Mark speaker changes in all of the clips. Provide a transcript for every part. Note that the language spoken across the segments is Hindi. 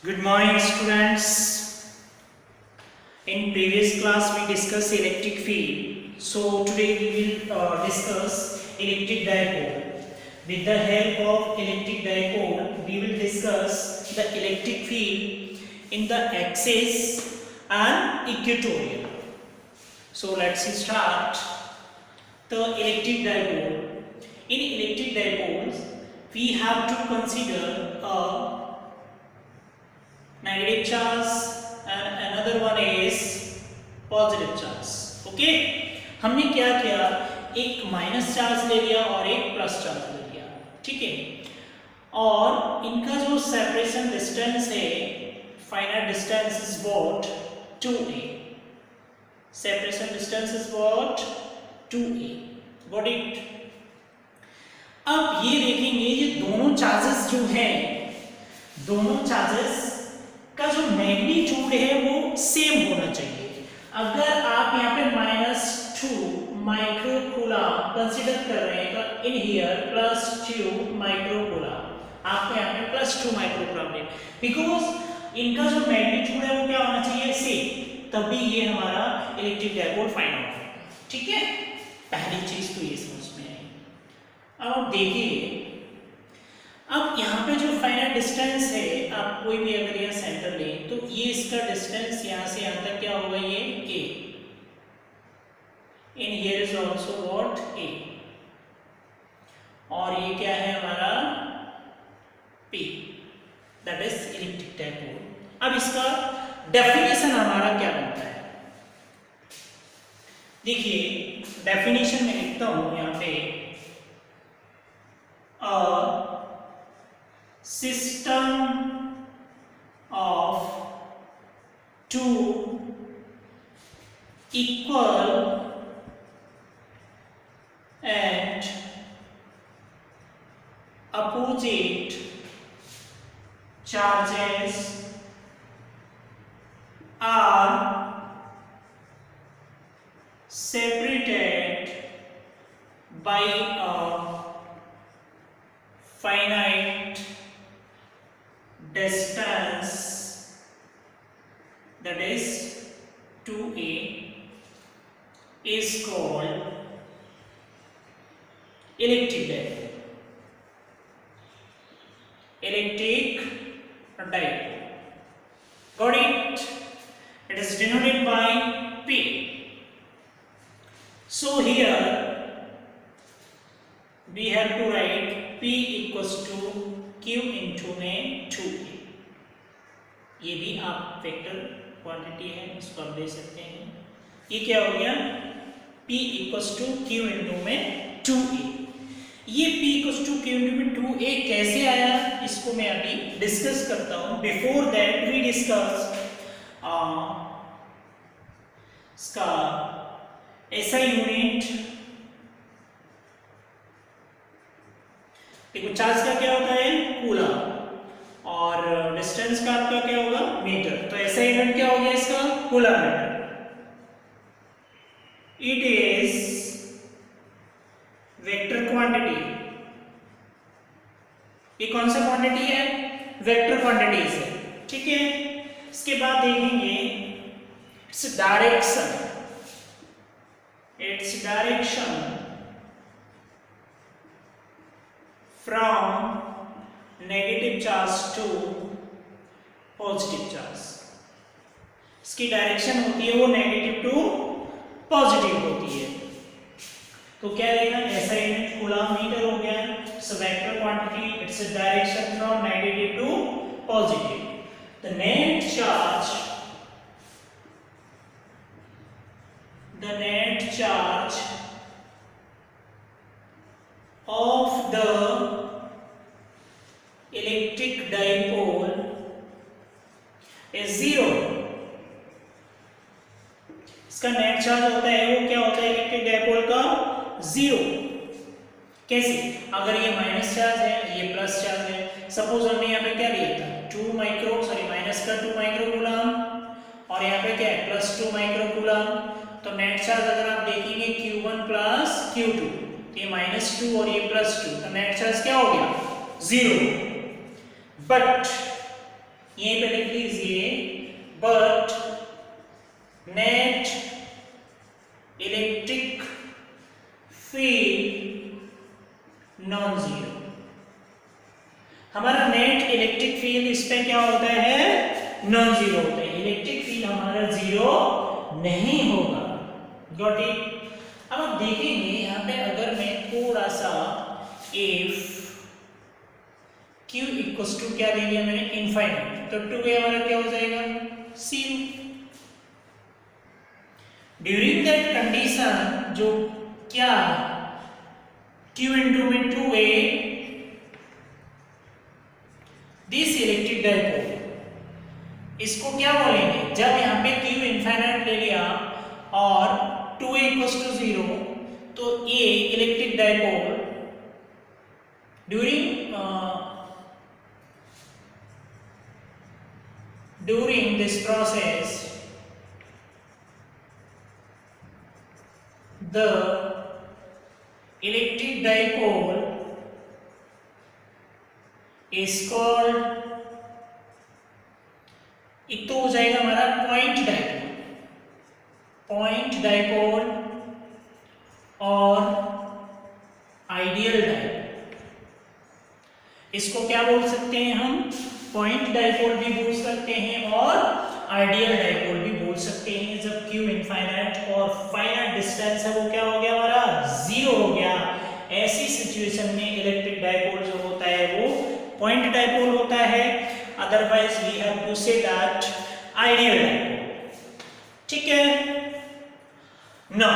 Speaker 1: Good morning, students. In previous class, we discussed electric field. So today we will discuss electric dipole. With the help of electric dipole, we will discuss the electric field in the axis and equatorial. So let's start the electric dipole. In electric dipoles, we have to consider a negative charge and another one is positive charge. Okay, हमने क्या किया, एक माइनस चार्ज ले लिया और एक प्लस चार्ज ले लिया, ठीक है। और इनका जो सेपरेशन डिस्टेंस है, finite distance is what 2a. Separation distance is what 2a. Got it. अब ये देखेंगे, ये दोनों चार्जेस जो हैं, दोनों चार्जेस का जो मैग्नीट्यूड है वो सेम होना चाहिए। अगर आप यहाँ पे -2 माइक्रोकूलम कंसीडर कर रहे हैं तो इन हियर +2 माइक्रोकूलम, आपको यहाँ पे +2 माइक्रोकूलम ले, बिकॉज इनका जो मैग्नीट्यूड है वो क्या होना चाहिए, सेम, तभी ये हमारा इलेक्ट्रिक डायपोल फाइंड आउट है, ठीक है। पहली चीज तो ये समझ में आई। अब देखिए, अब यहाँ पे जो फाइनाइट डिस्टेंस है, आप कोई भी अगर यहाँ सेंटर लें तो ये इसका डिस्टेंस यहाँ से यहाँ तक क्या होगा, ये a. In here is also what a, और ये क्या है हमारा p, that is electric dipole. अब इसका डेफिनेशन हमारा क्या बनता है, देखिए डेफिनेशन में लिखता हूं यहाँ पे, system of two equal and opposite charges are separated by a finite distance, that is 2a, is called electric dipole. Electric dipole. Got it? It is denoted by P. So here we have to write P equals to Q into में 2a. ये भी आप वेक्टर क्वांटिटी है, इसको आप दे सकते हैं। ये क्या हो गया, P equals to Q into में 2a। ये P equals to Q into में 2a कैसे आया, इसको मैं अभी डिस्कस करता हूँ। बिफोर दैट वी डिस्कस इसका ऐसा यूनिट। देखो, चार्ज का क्या होता है, कूलम, और डिस्टेंस का आपका क्या होगा, मीटर। तो ऐसा यूनिट क्या हो गया इसका, coulomb meter. It is vector quantity. ये कौन सा क्वांटिटी है, वेक्टर क्वांटिटीज है, ठीक है। इसके बाद देखेंगे its direction, from negative charge to positive charge। इसकी डायरेक्शन होती है वो नेगेटिव टू पॉजिटिव होती है। तो क्या रहेगा, ऐसा यूनिट कूलम मीटर हो गया। So vector quantity, its direction from negative to positive. The net charge of the electric dipole is 0। इसका नेट चार्ज होता है वो क्या होता है, इलेक्ट्रिक डायपोल का 0। कैसे, अगर ये माइनस चार्ज है, ये प्लस चार्ज है। सपोज हमने यहाँ पे क्या लिया था, -2 माइक्रोकूलम, और यहाँ पे क्या है, +2 माइक्रोकूलम। तो नेट चार्ज अगर आप देखेंगे Q1 प्लस Q2, ये -2 और ये +2, तो नेट चार्ज क्या हो गया, 0। बट यहीं पे लिख लीजिए, but net electric field non zero. हमारा नेट इलेक्ट्रिक फील्ड इस पे क्या होता है, नॉन जीरो होता है, इलेक्ट्रिक फील्ड हमारा जीरो नहीं होगा। Got it. अब आप देखेंगे यहाँ पे अगर मैं थोड़ा सा इफ Q इक्वल्स टू क्या ले लिया मैंने, इनफाइनाइट, तो 2a हमारा क्या हो जाएगा, जीरो। ड्यूरिंग दैट कंडीशन जो क्या Q इंटू में 2a दिस इलेक्ट्रिक डाइपोल, इसको क्या बोलेंगे, जब यहाँ पे Q इनफाइनाइट ले लिया और 2a इक्वल्स टू जीरो, तो A electric dipole during this process the electric dipole is called, एक तो हो जाएगा हमारा पॉइंट डाइपोल और आइडियल डाइपोल। इसको क्या बोल सकते हैं हम, पॉइंट डाइपोल भी बोल सकते हैं और आइडियल डाइपोल भी बोल सकते हैं। जब Q इनफाइनाइट और फाइनाइट डिस्टेंस है वो क्या हो गया हमारा, जीरो हो गया, ऐसी सिचुएशन में इलेक्ट्रिक डाइपोल जो होता है वो पॉइंट डाइपोल होता है, otherwise we have to say that ideal dipole. ठीक है ना।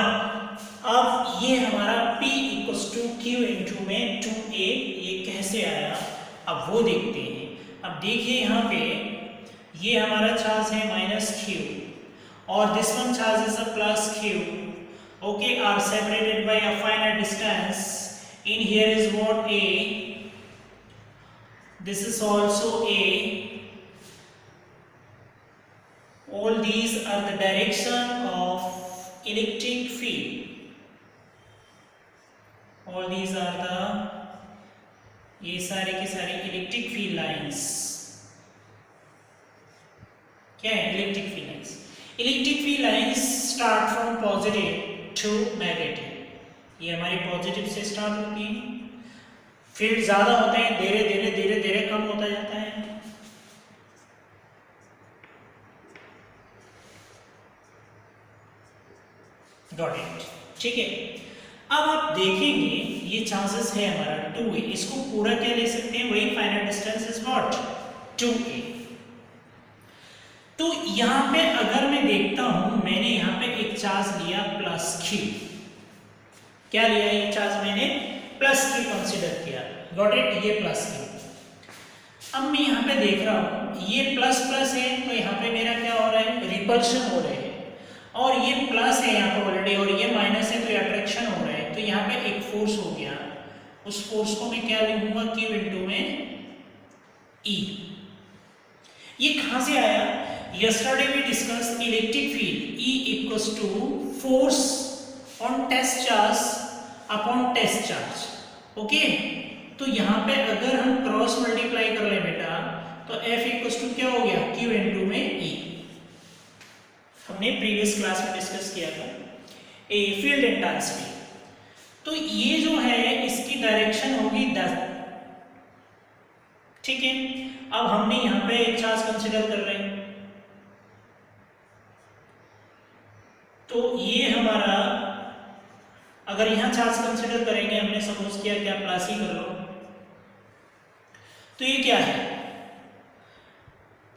Speaker 1: अब ये हमारा P equals to Q into में 2a, ये कैसे आया अब वो देखते हैं। अब देखिए यहाँ पे ये हमारा चार्ज है -q और this one charge is a +q, okay, are separated by a finite distance. In here is what, a, this is also a, all these are the direction of electric field, all these are the, ये सारे के सारे इलेक्ट्रिक फील्ड लाइंस, क्या है, electric field lines. Electric field lines start from positive to negative, ये हमारी पॉजिटिव से स्टार्ट होती है, फील्ड ज्यादा होते हैं, धीरे धीरे धीरे धीरे कम होता जाता है। Got it. ठीक है, अब आप देखेंगे ये चांसेस है हमारा 2a, इसको पूरा क्या ले सकते हैं, वही finite distance is what, 2a। तो यहां पे अगर मैं देखता हूं, मैंने यहां पे एक चार्ज लिया +q, क्या लिया, ये चार्ज मैंने +q कंसीडर किया, गॉट इट, ये +q। अब मैं यहां पे देख रहा हूं ये प्लस प्लस है, तो यहां पे मेरा क्या हो रहा है, रिपल्शन हो रहा है, और ये प्लस है यहाँ पे ऑलरेडी और ये माइनस है, तो ये अट्रैक्शन हो रहा है, तो यहाँ पे एक फोर्स हो गया, उस फोर्स को मैं क्या लिखूंगा, Q इंटू में E। ये कहां से आया, yesterday we discussed electric field E equals to force on test charge upon test charge, okay. तो यहाँ पे अगर हम क्रॉस मल्टीप्लाई कर ले बेटा, तो F इक्वल्स टू क्या हो गया, Q इंटू में E, हमने प्रीवियस क्लास में डिस्कस किया था, ए फील्ड इंटेंसिटी। तो ये जो है इसकी डायरेक्शन होगी 10, ठीक है। अब हमने यहाँ पे एक चार्ज कंसीडर कर रहे हैं, तो ये हमारा, अगर यहाँ चार्ज कंसीडर करेंगे, हमने सपोज किया कि आप प्लस ही कर लो, तो ये क्या है,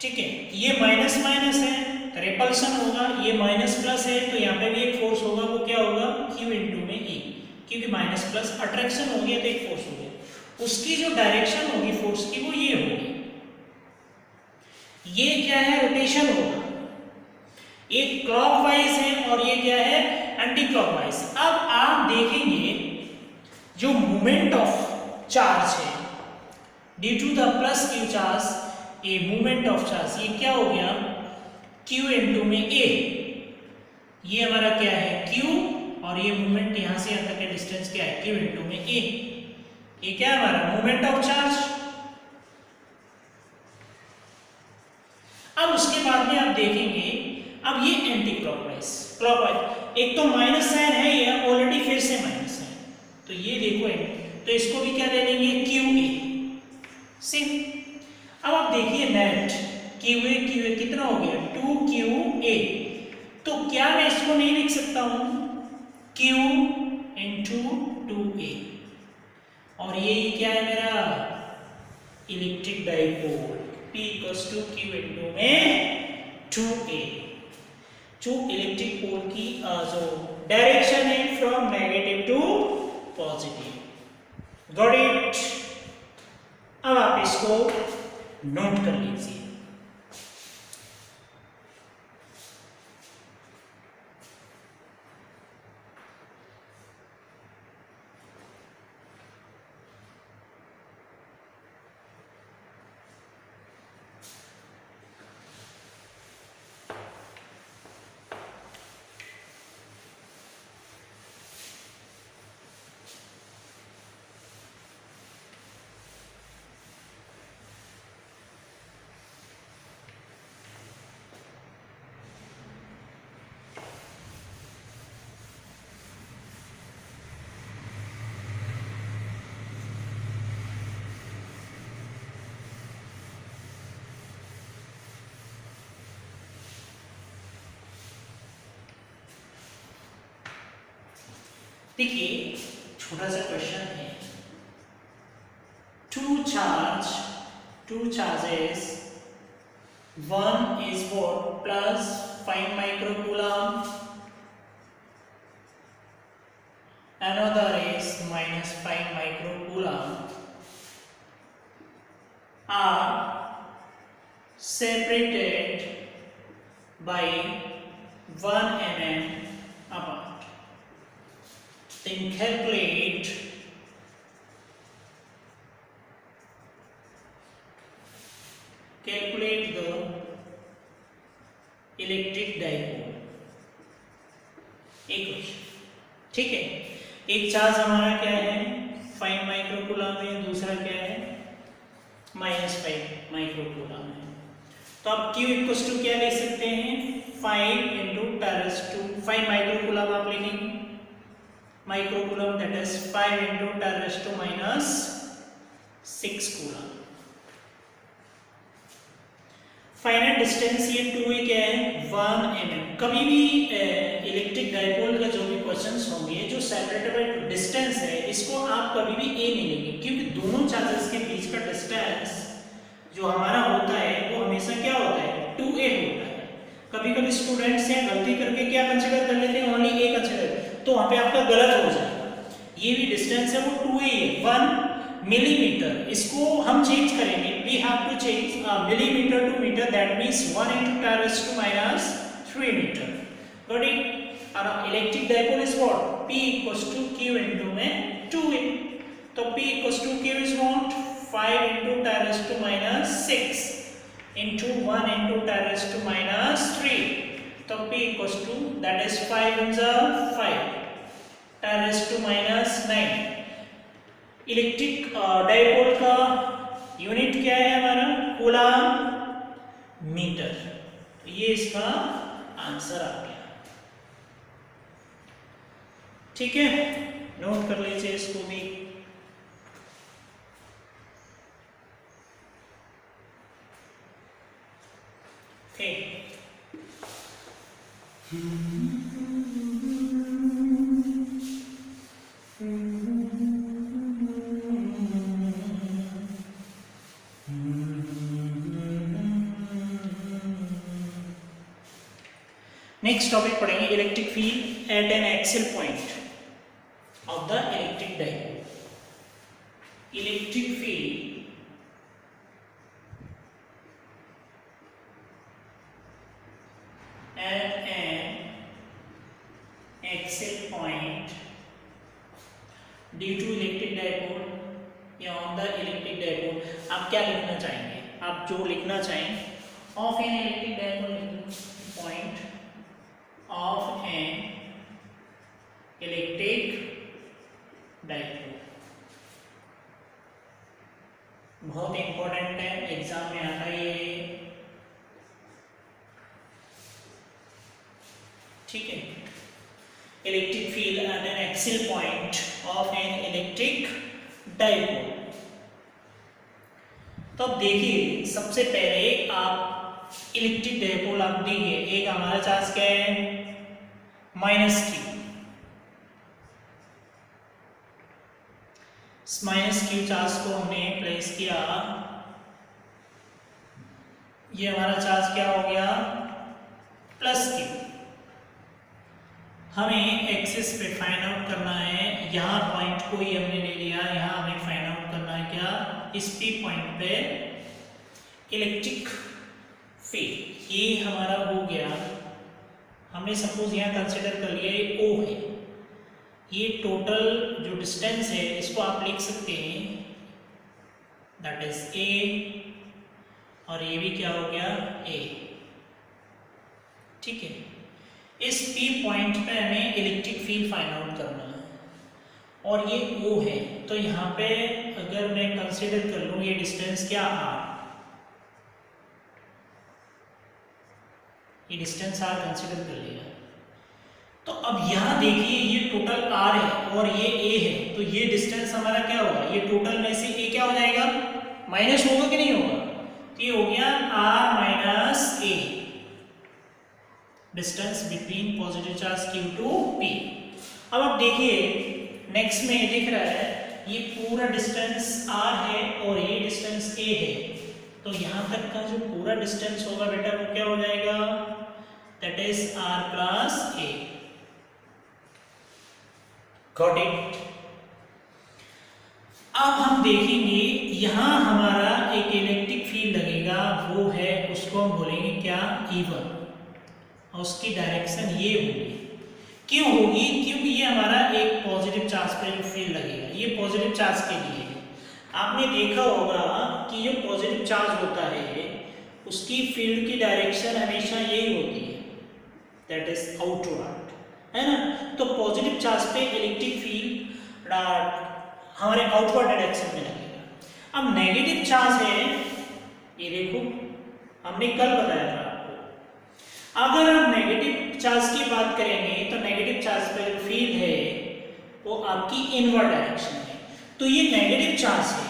Speaker 1: ठीक है, ये माइनस माइनस है, रिपल्सन होगा, ये माइनस प्लस है, तो यहाँ पे भी एक फोर्स होगा, वो क्या होगा, Q इंटू में E, क्योंकि माइनस प्लस अट्रैक्शन हो गया तो एक फोर्स हो गया, उसकी जो डायरेक्शन होगी फोर्स की वो ये होगी, ये क्या है, रोटेशन होगा, एक क्लॉकवाइज है और ये क्या है, एंटी क्लॉकवाइज। अब आप देखेंगे जो मूवमेंट ऑफ चार्ज है due to the plus Q charge, a movement of charge, ये क्या हो गया, Q इंटू में A, ये हमारा क्या है Q, और ये मूवमेंट यहां से यहां तक का डिस्टेंस क्या है, Q इंटू में A, ये क्या है हमारा मूवमेंट ऑफ चार्ज। ये एंटी क्लॉकवाइज, क्लॉकवाइज। एक तो माइनस साइन है ये ऑलरेडी, फिर से माइनस साइन, तो ये देखो तो इसको भी क्या दे देंगे क्यू ए। सी अब आप देखिए नेट क्यू ए कितना हो गया 2QA। तो क्या मैं इसको नहीं लिख सकता हूं Q इंटू 2A, और ये क्या है मेरा electric dipole P equals to Q into में 2A। जो इलेक्ट्रिक पोल की जो डायरेक्शन है from negative to positive. Got it? अब आप इसको नोट कर लीजिए। देखिए छोटा सा क्वेश्चन है, two charges, one is what plus 5 microcoulomb, another is minus 5 microcoulomb, are separated by 1 mm apart. Then calculate the electric dipole. एक क्वेश्चन, ठीक है। एक चार्ज हमारा क्या है 5 माइक्रोकूलम है, दूसरा क्या है -5 माइक्रोकूलम है। तो आप Q इक्वल्स टू क्या लिख सकते हैं 5 इंटू 10⁻⁵ माइक्रोकूलम आप लिखेंगे, microcoulomb that is 5 into 10⁻⁶ coulomb. Final distance ये 2A क्या है 1 mm। कभी भी इलेक्ट्रिक डाइपोल का जो भी क्वेश्चंस होंगे, जो सेपरेटेबल डिस्टेंस है इसको आप कभी भी A नहीं लेंगे, क्योंकि दोनों चार्जेस के बीच का डिस्टेंस जो हमारा होता है वो हमेशा क्या होता है 2A होता है। कभी कभी स्टूडेंट्स हैं गलती करके क्या कंसीडर कर लेते हैं ओनली A कंसीडर, तो वहाँ पे आपका गलत हो जाएगा। ये भी डिस्टेंस है वो 2A है 1 मिलीमीटर। इसको हम चेंज करेंगे, we have to change millimetre to metre, that means 1 into 10⁻³ metre. Got it? और electric dipole is what P equals to Q into में 2A। तो P equals to Q is what 5 into 10⁻⁶ into 1 into 10⁻³ तो P equals to that is 5 into 5 10⁻⁹। Electric dipole का यूनिट क्या है हमारा कूलम मीटर। ये इसका आंसर आ गया, ठीक है। नोट कर लीजिए इसको भी। नेक्स्ट टॉपिक पढ़ेंगे electric field at an axial point of the electric dipole. Electric field at an axial point due to electric dipole या ऑन द इलेक्ट्रिक डाइपोल। आप क्या लिखना चाहेंगे, आप जो लिखना चाहें of an electric dipole point of an electric dipole। बहुत इंपॉर्टेंट है, एग्जाम में आता है ये। ठीक है, electric field at an axial point of an electric dipole. तो अब देखिए, सबसे पहले आप इलेक्ट्रिक डाइपोल आप देखिए, एक हमारा चार्ज क्या है, -q। -q चार्ज को हमने प्लेस किया, ये हमारा चार्ज क्या हो गया, +q। हमें एक्सिस पे फाइंड आउट करना है, यहाँ पॉइंट को ही हमने ले लिया, यहाँ हमें फाइंड आउट करना है क्या, इस P पॉइंट पे इलेक्ट्रिक फील्ड। ये हमारा हो गया, हमने सपोज यहाँ कंसिडर कर लिया ये O है, ये टोटल जो डिस्टेंस है इसको आप लिख सकते हैं दैट इज A, और ये भी क्या हो गया, A। ठीक है, इस P पॉइंट पे हमें इलेक्ट्रिक फील्ड फाइंड आउट करना है, और ये O है, तो यहाँ पे अगर मैं कंसीडर कर लूँ ये डिस्टेंस क्या R, ये डिस्टेंस R कंसीडर कर लिया। तो अब यहाँ देखिए ये टोटल R है और ये A है, तो ये डिस्टेंस हमारा क्या होगा, ये टोटल में से A क्या हो जाएगा, माइनस होगा कि नहीं होगा, तो ये हो गया R - A, distance between positive charge Q to P। अब आप देखिए नेक्स्ट में ये दिख रहा है, ये पूरा डिस्टेंस R है और ये डिस्टेंस A है, तो यहाँ तक का जो पूरा डिस्टेंस होगा बेटा वो क्या हो जाएगा, that is R + A। Got it. अब हम देखेंगे यहाँ हमारा एक इलेक्ट्रिक फील्ड लगेगा, वो है उसको हम बोलेंगे क्या, E1, और उसकी डायरेक्शन ये होगी। क्यों होगी, क्योंकि ये हमारा एक पॉजिटिव चार्ज पे जो फील्ड लगेगा ये पॉजिटिव चार्ज के लिए है। आपने देखा होगा कि जो पॉजिटिव चार्ज होता है उसकी फील्ड की डायरेक्शन हमेशा यही होती है, दैट इज आउटवर्ड, है ना। तो पॉजिटिव चार्ज पे इलेक्ट्रिक फील्ड हमारे आउटवर्ड डायरेक्शन में लगेगा। अब नेगेटिव चार्ज है, ये देखो हमने कल बताया था आपको, अगर हम नेगेटिव चार्ज की बात करेंगे तो नेगेटिव चार्ज पे जो फील्ड है वो आपकी इनवर्ड डायरेक्शन है। तो ये नेगेटिव चार्ज है,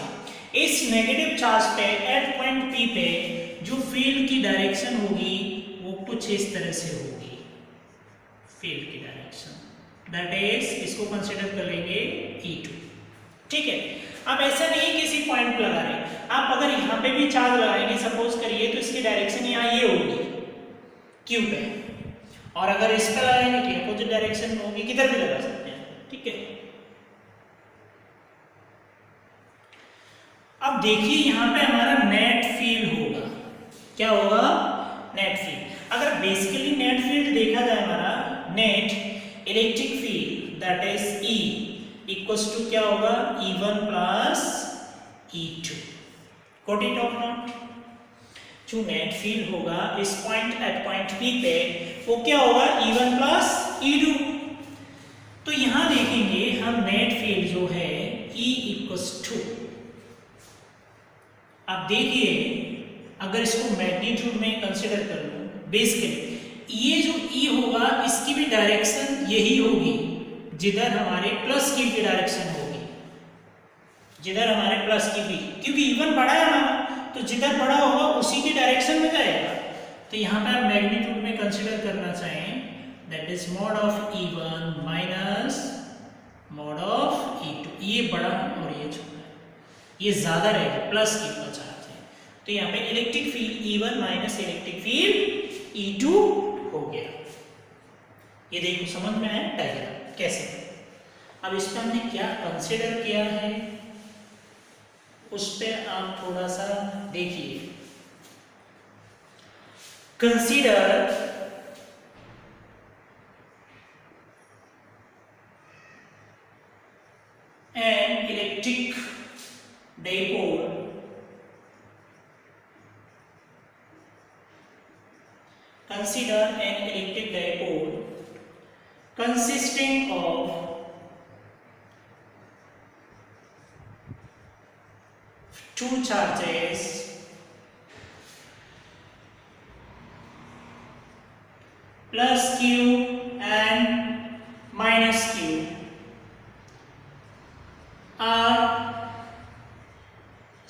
Speaker 1: इस नेगेटिव चार्ज पे एट पॉइंट P पे जो फील्ड की डायरेक्शन होगी वो कुछ इस तरह से होगी, फील्ड की डायरेक्शन, दैट इज इसको कंसीडर कर लेंगे E2। ठीक है, अब ऐसा नहीं किसी पॉइंट पे लगा रहे, आप अगर यहाँ पे भी चार्ज लगाएंगे सपोज करिए, तो इसकी डायरेक्शन यहाँ ये होगी Q पे, और अगर इस पे लगाएंगे तो अपोजिट डायरेक्शन में होगी, किधर भी लगा सकते हैं। ठीक है, अब देखिए यहाँ पे हमारा नेट फील्ड होगा, क्या होगा, नेट फील्ड। अगर बेसिकली नेट फील्ड देखा जाए हमारा net electric field that is E equals to क्या होगा, E1 + E2। गॉट इट और नॉट। जो नेट फील्ड होगा इस पॉइंट एट पॉइंट P पे वो क्या होगा, E1 + E2। तो यहां देखेंगे हम नेट फील्ड जो है E इक्वल्स टू, आप देखिए अगर इसको मैग्नीट्यूड में कंसीडर कर लो, बेसिकली ये जो E होगा इसकी भी डायरेक्शन यही होगी, जिधर हमारे प्लस की भी डायरेक्शन होगी, जिधर हमारे प्लस की भी, क्योंकि E1 बड़ा है हमारा, तो जिधर बड़ा होगा उसी की डायरेक्शन में जाएगा। तो यहाँ पे आप मैग्नीट्यूड में कंसीडर करना चाहें, that is mod of E1 minus mod of E2। ये बड़ा है और ये छोटा है, ये ज्यादा रहेगा, प्लस की का चार्ज है, तो यहाँ पे electric field E1 minus electric field E2 हो गया। ये देखो समझ में आया डायग्राम कैसे। अब इस पर हमने क्या कंसीडर किया है उस पर आप थोड़ा सा देखिए। Consider N electric dipole consisting of two charges plus Q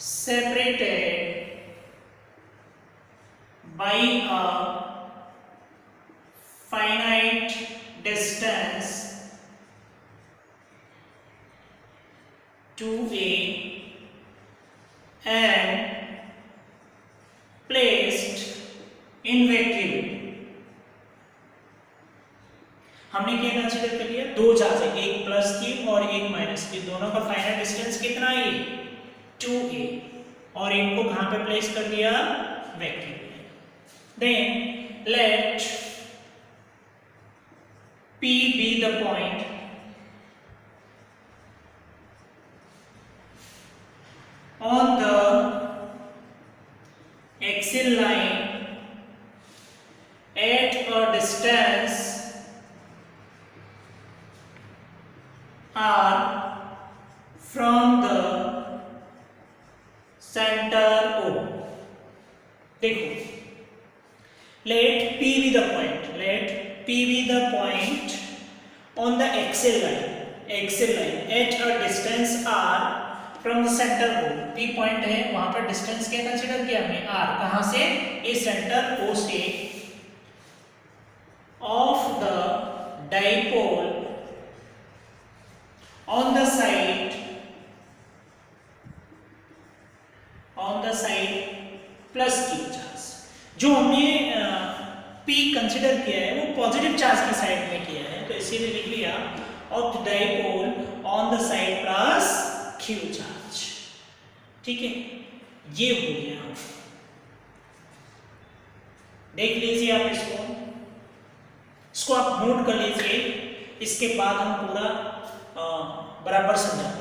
Speaker 1: separated by a finite distance to a and placed in vacuum। हमने क्या कंसीडर कर लिया, दो चार्ज है, एक प्लस की और एक माइनस की, दोनों का फाइनल डिस्टेंस कितना है 2a, और एक को कहां पे प्लेस कर दिया वैक्यूम में। Then let P be the point on the axial line at a distance r from the center O। देखो, let P be the point, let P be the point on the axial line at a distance r from the center O। P point है, वहां पर डिस्टेंस क्या कंसीडर किया हमने r, कहां से, इस सेंटर O से, of the dipole on the side plus q charge. जो हमने P कंसिडर किया है वो पॉजिटिव चार्ज की साइड में किया है, तो इसीलिए लिख लिया of the dipole on the side plus q charge. ठीक है, ये हो गया, देख लीजिए आप इसको आप नोट कर लीजिए, इसके बाद हम पूरा बराबर समझाएंगे।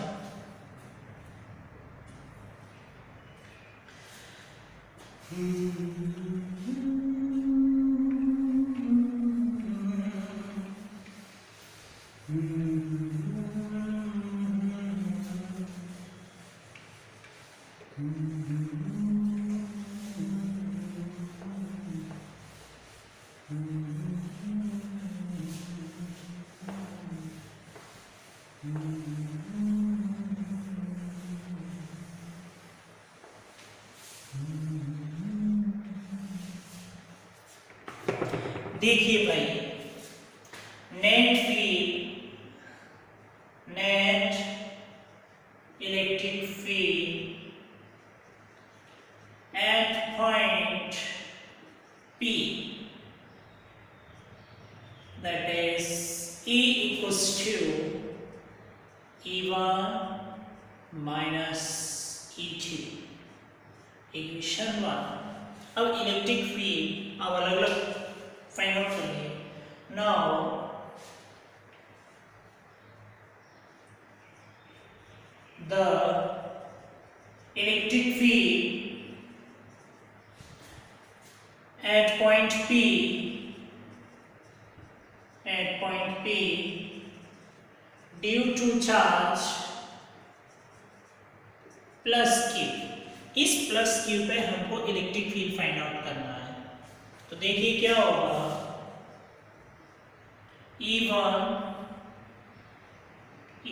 Speaker 1: देखिए भाई, net electric field eight point P, that is E equals to E1 minus E2, equation 1। अब इलेक्ट्रिक फील्ड अब अलग अलग फाइंड आउट करेंगे। Now the electric field at point P due to charge plus Q, इस प्लस Q पे हमको इलेक्ट्रिक फील्ड फाइंड आउट करना है। तो देखिए क्या होगा, E1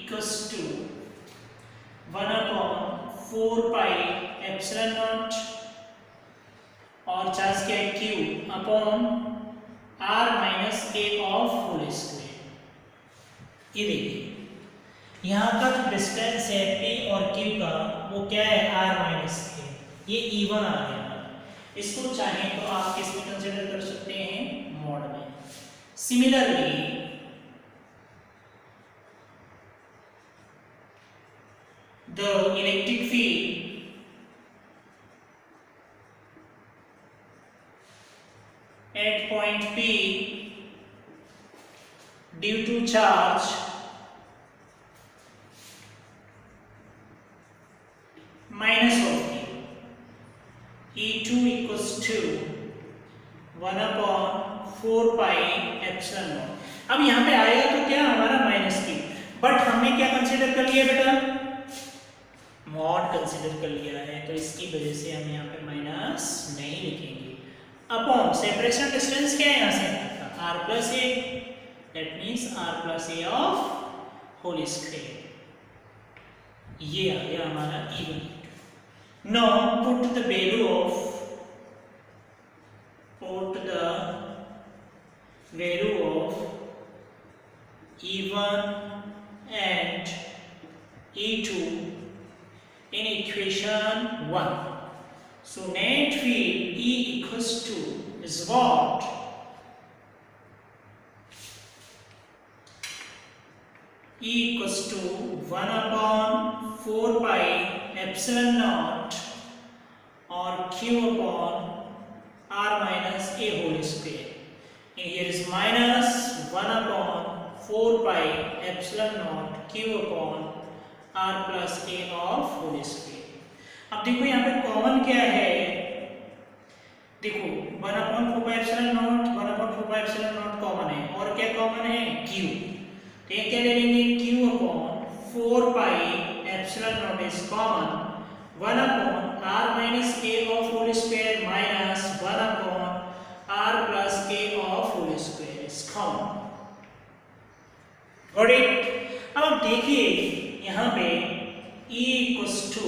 Speaker 1: equals to 1/4 pi epsilon naught, और चार्ज क्या है Q upon R minus A of whole square. ये देखिए यहाँ का जो डिस्टेंस है P और Q का वो क्या है R माइनस A, ये E1 आ गया। इसको चाहे तो आप किस में कंसिडर कर सकते हैं, मॉड में। Similarly the electric field at point P due to charge minus of E2 equals to 1/4 pi epsilon naught। अब यहाँ पे आएगा तो क्या हमारा माइनस Q, बट हमने क्या कंसीडर कर लिया बेटा, मॉड कंसीडर कर लिया है, तो इसकी वजह से हम यहाँ पे माइनस नहीं लिखेंगे। अपॉन सेपरेशन डिस्टेंस क्या है यहाँ से R plus A, that means R plus A of whole square. ये आ गया हमारा E1। Now put the value of E1 and E2 in equation 1. So net field E equals to is what? E equals to 1 upon 4 pi epsilon naught or Q upon R minus A whole square. And here is minus 1 upon 4 pi epsilon naught Q upon R plus A of whole square. अब देखो यहाँ पे कॉमन क्या है, देखो 1 upon 4 pi epsilon naught 1 upon 4 pi epsilon naught common है, और क्या कॉमन है, Q. तो ये क्या ले लेंगे, Q upon 4 pi epsilon naught is common, 1 upon R minus A of whole square minus 1 upon R plus A of whole square is common. Got it? अब आप देखिए यहाँ पे E equals to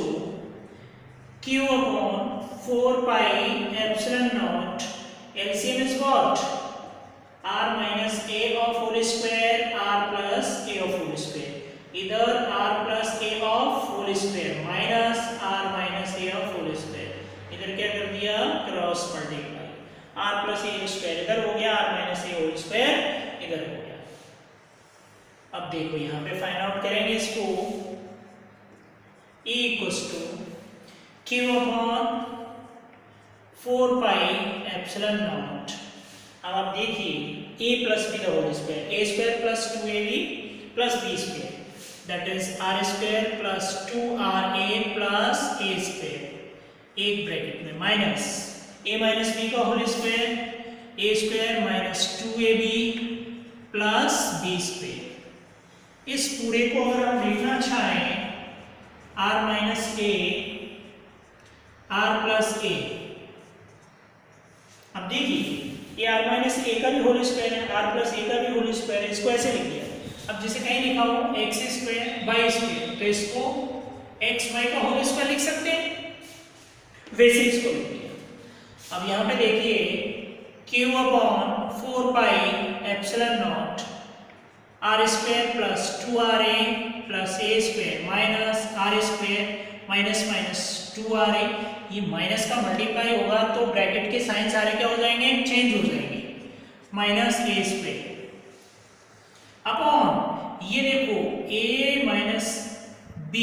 Speaker 1: Q upon 4 pi epsilon naught, LCM is what? R minus A of whole square, R plus A of whole square. Either R plus A of whole square minus R minus A of whole square. इधर क्या कर दिया, cross multiply, R plus A square इधर हो गया, R minus A whole square इधर हो गया. अब देखो यहाँ पे फाइंड आउट करेंगे इसको, E equals to Q upon 4 pi epsilon naught. अब आप देखिए A plus B the whole square, A square plus 2AB plus B square, that is R square plus 2RA plus A square, एक ब्रैकेट में माइनस A minus B का whole square, A square minus 2AB plus B square. इस पूरे को अगर हम लिखना चाहें R minus A R plus A, अब देखिए ये R minus A का भी होल स्क्वायर है, R plus A का भी होल स्क्वायर है, इसको ऐसे लिख दिया. अब जैसे कहीं लिखा हो x स्क्वायर y स्क्वायर, तो इसको x y का होल स्क्वायर लिख सकते हैं, वैसे इसको लिख दिया. अब यहाँ पे देखिए Q upon 4 pi epsilon naught R square plus 2RA plus A square minus R square minus minus 2RA, ये माइनस का मल्टीप्लाई होगा तो ब्रैकेट के साइन सारे क्या हो जाएंगे, चेंज हो जाएंगे, माइनस A square अपॉन ये देखो A minus B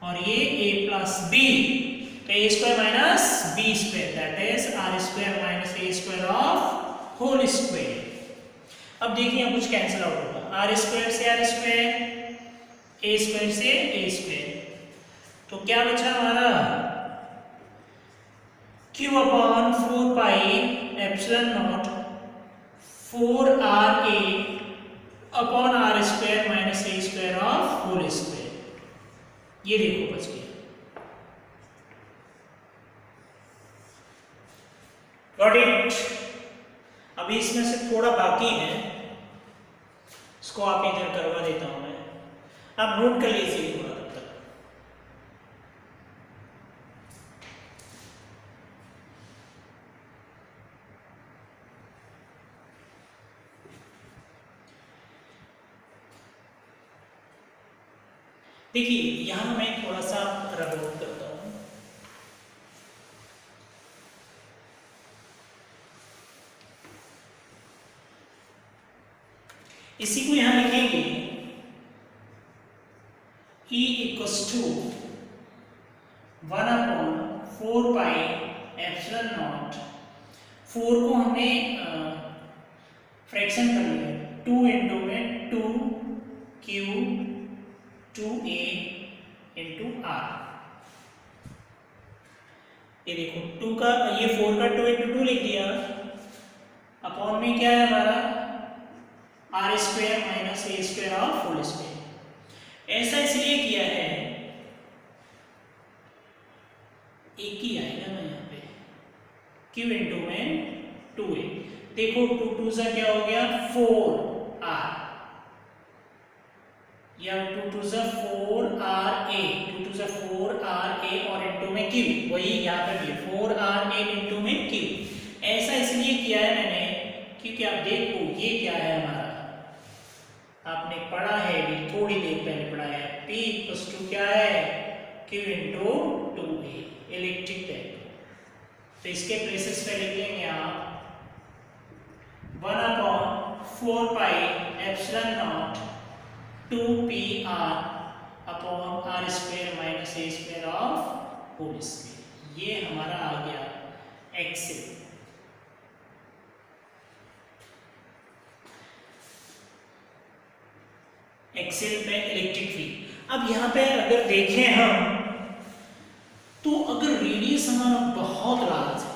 Speaker 1: और ये A plus B, तो A square minus B square, that is R square minus A square of whole square. अब देखिए यहाँ कुछ कैंसिल आउट होगा, R square से R square, A square से A square, तो क्या बचा हमारा, Q upon 4 pi epsilon naught 4RA upon R square minus A square of whole square, ये देखो बच गया. Got it? अभी इसमें से थोड़ा बाकी है, इसको आप इधर करवा देता हूं मैं, आप नोट कर लीजिए थोड़ा तब तक. देखिए यहां मैं थोड़ा सा रब आउट करता हूं. इसी को यहां लिखेंगे E equals to 1 upon 4 pi epsilon naught, 4 को हमने फ्रैक्शन कर लिया, 2 इंटू में 2Q 2A इंटू R. ये देखो 2 का, ये 4 का 2 इंटू 2 लिख दिया, अपॉन में क्या है हमारा R square minus A square of whole square. ऐसा इसलिए किया है, एक ही आएगा ना यहाँ पे, Q इंटू में 2A, देखो 2 2 सा क्या हो गया 4R, या 2 2 सा 4RA, 2 2 सा 4RA और इनटू में Q, वही यहाँ पे भी 4RA इनटू में Q। ऐसा इसलिए किया है मैंने क्योंकि आप देखो ये क्या है हमारा, आपने पढ़ा है अभी थोड़ी देर पहले पढ़ा है, P इक्वल्स टू क्या है, Q into 2A electric dipole. तो इसके प्लेसेस पे लिख लेंगे आप 1/4 pi epsilon naught 2PR upon R square minus A square of whole square. ये हमारा आ गया एक्सेल। एक्सेल पे इलेक्ट्रिक फील्ड। अब यहाँ पे अगर देखें हम तो अगर रेडियस हमारा बहुत लार्ज है,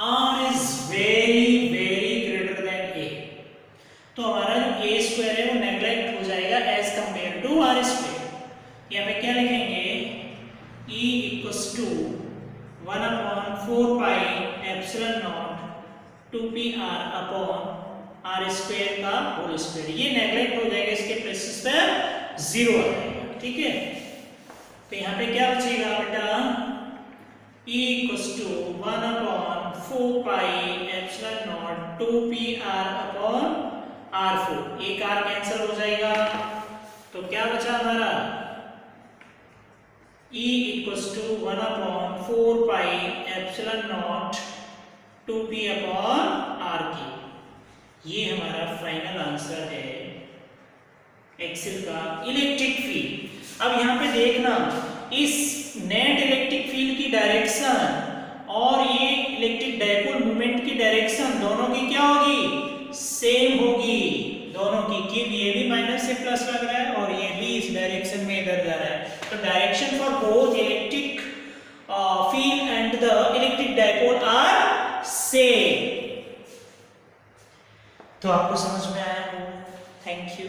Speaker 1: R is very very greater than A, तो हमारा जो A स्क्वायर है वो नेग्लेक्ट हो जाएगा as compare to R square. यहाँ पे क्या लिखेंगे, E equals to 1/4 pi epsilon naught 2PR upon R square का होल स्क्वायर। ये नेग्लेक्ट हो जाएगा, इसके प्लेसेस पे 0 आ जाएगा, ठीक है। तो यहाँ पे क्या बचेगा बेटा, E equals to 1/4 pi epsilon naught 2PR upon R4, एक R कैंसिल हो जाएगा, तो क्या बचा हमारा, E equals to 1/4 pi epsilon naught 2P upon R3। ये हमारा फाइनल आंसर है एक्सेल का इलेक्ट्रिक फील्ड। अब यहाँ पे देखना, इस नेट इलेक्ट्रिक फील्ड की डायरेक्शन और ये इलेक्ट्रिक डाइपोल मूवमेंट की डायरेक्शन दोनों की क्या होगी, सेम होगी दोनों की। ये भी माइनस से प्लस लग रहा है और ये भी इस डायरेक्शन में इधर जा रहा है, तो direction for both electric field and the electric dipole are same. तो आपको समझ में आया होगा। Thank you.